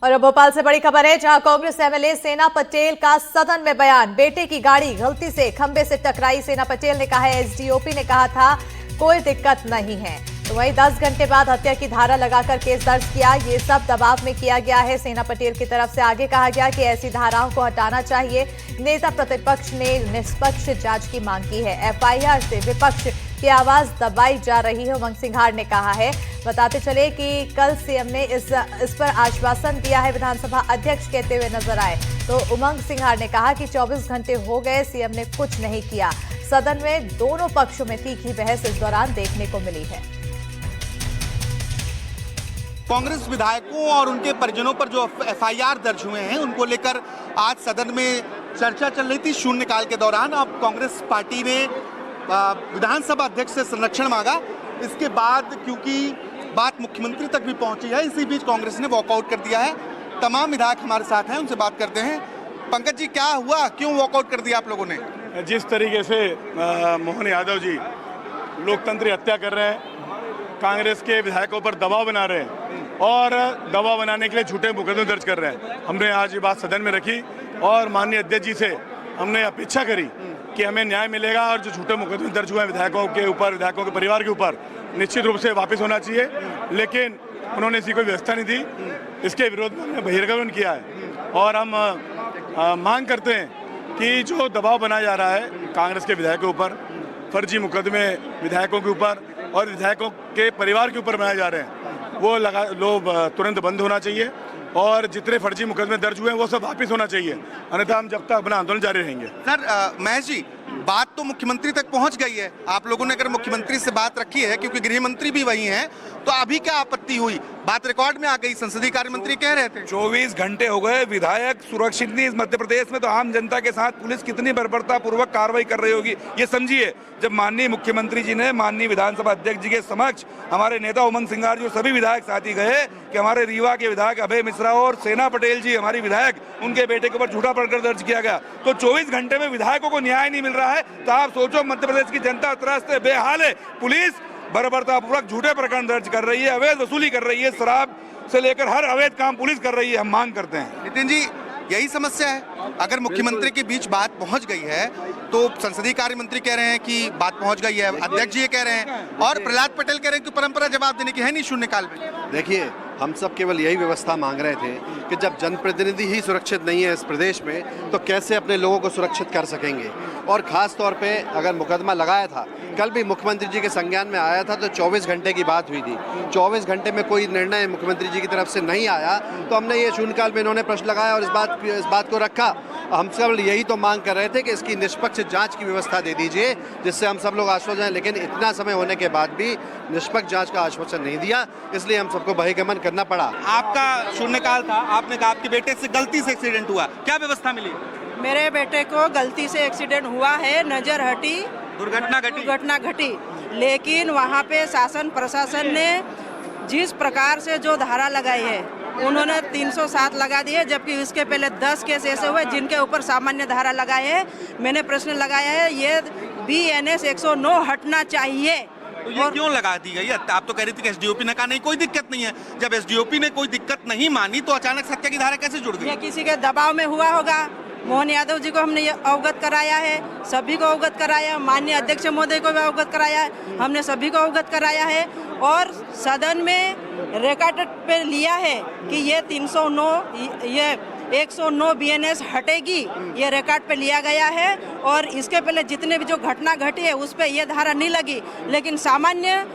और अब भोपाल से बड़ी खबर है, जहां कांग्रेस एमएलए सेना पटेल का सदन में बयान। बेटे की गाड़ी गलती से खंबे से टकराई। सेना पटेल ने कहा है, एसडीओपी ने कहा था कोई दिक्कत नहीं है। तो वहीं 10 घंटे बाद हत्या की धारा लगाकर केस दर्ज किया। ये सब दबाव में किया गया है। सेना पटेल की तरफ से आगे कहा गया कि ऐसी धाराओं को हटाना चाहिए। नेता प्रतिपक्ष ने निष्पक्ष जांच की मांग की है। एफआईआर से विपक्ष की आवाज दबाई जा रही है, उमंग सिंघार ने कहा है। बताते चले कि कल सीएम ने इस पर आश्वासन दिया है। विधानसभा अध्यक्ष कहते हुए नजर आए तो उमंग सिंघार ने कहा कि 24 घंटे हो गए, सीएम ने कुछ नहीं किया। सदन में दोनों पक्षों में तीखी बहस इस दौरान देखने को मिली है। कांग्रेस विधायकों और उनके परिजनों पर जो एफआईआर दर्ज हुए हैं उनको लेकर आज सदन में चर्चा चल रही थी शून्यकाल के दौरान। अब कांग्रेस पार्टी ने विधानसभा अध्यक्ष से संरक्षण मांगा। इसके बाद क्योंकि बात मुख्यमंत्री तक भी पहुंची है, इसी बीच कांग्रेस ने वॉकआउट कर दिया है। तमाम विधायक हमारे साथ हैं, उनसे बात करते हैं। पंकज जी, क्या हुआ, क्यों वॉकआउट कर दिया आप लोगों ने? जिस तरीके से मोहन यादव जी लोकतंत्र हत्या कर रहे हैं, कांग्रेस के विधायकों पर दबाव बना रहे हैं और दबाव बनाने के लिए झूठे मुकदमे दर्ज कर रहे हैं, हमने आज ये बात सदन में रखी और माननीय अध्यक्ष जी से हमने अपेक्षा करी कि हमें न्याय मिलेगा और जो झूठे मुकदमे दर्ज हुए हैं विधायकों के ऊपर, विधायकों के परिवार के ऊपर, निश्चित रूप से वापस होना चाहिए। लेकिन उन्होंने इसकी कोई व्यवस्था नहीं दी। इसके विरोध में हमने बहिर्गमन किया है और हम मांग करते हैं कि जो दबाव बनाया जा रहा है कांग्रेस के विधायकों के ऊपर, फर्जी मुकदमे विधायकों के ऊपर और विधायकों के परिवार के ऊपर बनाए जा रहे हैं, वो तुरंत बंद होना चाहिए और जितने फर्जी मुकदमे दर्ज हुए हैं वो सब वापस होना चाहिए, अन्यथा हम जब तक अपना आंदोलन जारी रहेंगे। सर, महेश जी, बात तो मुख्यमंत्री तक पहुंच गई है। आप लोगों ने अगर मुख्यमंत्री से बात रखी है, क्योंकि गृह मंत्री भी वही हैं, तो अभी क्या आपत्ति हुई? बात रिकॉर्ड में आ गई, संसदीय कार्य मंत्री कह रहे थे 24 घंटे हो गए, विधायक सुरक्षित नहीं। इस मध्य प्रदेश में तो आम जनता के साथ पुलिस कितनी बर्बरता पूर्वक कार्रवाई कर रही होगी, ये समझिए। जब माननीय मुख्यमंत्री जी ने माननीय विधानसभा अध्यक्ष जी के समक्ष हमारे नेता उमंग सिंघार जो सभी विधायक साथी गए कि हमारे रीवा के विधायक अभय मिश्रा और सेना पटेल जी हमारी विधायक, उनके बेटे के ऊपर झूठा प्रकरण दर्ज किया गया, तो 24 घंटे में विधायकों को न्याय नहीं मिल रहा है। तो आप सोचो, मध्य प्रदेश की जनता त्रस्त है, बेहाल है। पुलिस बर्बरतापूर्वक झूठे प्रकरण दर्ज कर रही है, अवैध वसूली कर रही है, शराब से लेकर हर अवैध काम पुलिस कर रही है। हम मांग करते हैं। नितिन जी, यही समस्या है। अगर मुख्यमंत्री के बीच बात पहुंच गई है तो संसदीय कार्य मंत्री कह रहे हैं कि बात पहुंच गई है, अध्यक्ष जी ये कह रहे हैं और प्रहलाद पटेल कह रहे हैं कि परंपरा जवाब देने की है नहीं शून्यकाल में। देखिए, हम सब केवल यही व्यवस्था मांग रहे थे कि जब जनप्रतिनिधि ही सुरक्षित नहीं है इस प्रदेश में, तो कैसे अपने लोगों को सुरक्षित कर सकेंगे। और ख़ास तौर पे अगर मुकदमा लगाया था, कल भी मुख्यमंत्री जी के संज्ञान में आया था तो 24 घंटे की बात हुई थी। 24 घंटे में कोई निर्णय मुख्यमंत्री जी की तरफ से नहीं आया, तो हमने ये शून्यकाल में इन्होंने प्रश्न लगाया और इस बात को रखा। हम सब यही तो मांग कर रहे थे कि इसकी निष्पक्ष जांच की व्यवस्था दे दीजिए, जिससे हम सब लोग आश्वस्त हैं। लेकिन इतना समय होने के बाद भी निष्पक्ष जांच का आश्वासन नहीं दिया, इसलिए हम सबको बहिर्गमन करना पड़ा। आपका शून्यकाल था, आपने कहा आपके बेटे से गलती से एक्सीडेंट हुआ, क्या व्यवस्था मिली? मेरे बेटे को गलती से एक्सीडेंट हुआ है, नजर हटी, दुर्घटना घटी। लेकिन वहाँ पे शासन प्रशासन ने जिस प्रकार से जो धारा लगाई है, उन्होंने 307 लगा दी है, जबकि इसके पहले 10 केस ऐसे हुए जिनके ऊपर सामान्य धारा लगाए है। मैंने प्रश्न लगाया है, ये BNS 109 हटना चाहिए। तो ये क्यों लगा दी गई? आप तो कह रही थी कि एसडीओपी ने कहा नहीं कोई दिक्कत नहीं है। जब एसडीओपी ने कोई दिक्कत नहीं मानी तो अचानक से हत्या की धारा कैसे जुड़ गई? ये किसी के दबाव में हुआ होगा। मोहन यादव जी को हमने ये अवगत कराया है, सभी को अवगत कराया, माननीय अध्यक्ष महोदय को भी अवगत कराया है, हमने सभी को अवगत कराया है और सदन में रिकॉर्ड पे लिया है कि ये 109 BNS हटेगी, ये रिकॉर्ड पे लिया गया है। और इसके पहले जितने भी जो घटना घटी है उस पर यह धारा नहीं लगी, लेकिन सामान्य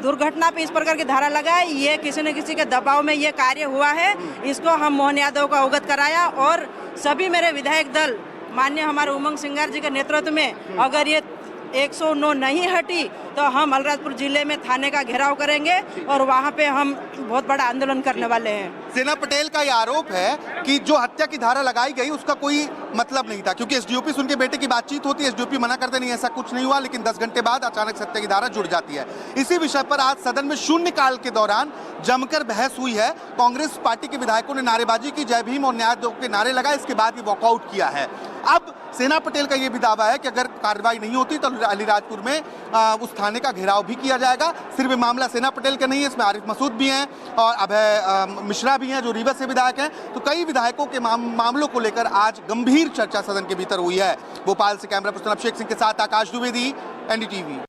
दुर्घटना पे इस प्रकार की धारा लगाए, ये किसी न किसी के दबाव में ये कार्य हुआ है। इसको हम मोहन यादव को अवगत कराया और सभी मेरे विधायक दल माननीय हमारे उमंग सिंघार जी के नेतृत्व में अगर ये 109 नहीं हटी तो हम अलीराजपुर जिले में थाने का घेराव करेंगे और वहाँ पे हम बहुत बड़ा आंदोलन करने वाले हैं। सेना पटेल का यह आरोप है कि जो हत्या की धारा लगाई गई उसका कोई मतलब नहीं था, क्योंकि एसडीओपी से उनके बेटे की बातचीत होती है, एसडीओपी मना करते नहीं, ऐसा कुछ नहीं हुआ। लेकिन 10 घंटे बाद अचानक से हत्या की धारा जुड़ जाती है। इसी विषय पर आज सदन में शून्यकाल के दौरान जमकर बहस हुई है। कांग्रेस पार्टी के विधायकों ने नारेबाजी की, जय भीम और न्याय दो के नारे लगाए। इसके बाद ये वॉकआउट किया है। अब सेना पटेल का ये भी दावा है कि अगर कार्रवाई नहीं होती तो अलीराजपुर में उस थाने का घेराव भी किया जाएगा। सिर्फ ये मामला सेना पटेल का नहीं है, इसमें आरिफ मसूद भी हैं और अभय मिश्रा भी हैं जो रीवा से विधायक हैं। तो कई विधायकों के मामलों को लेकर आज गंभीर चर्चा सदन के भीतर हुई है। भोपाल से कैमरा पर्सन अभिषेक सिंह के साथ आकाश द्विवेदी, एनडीटीवी।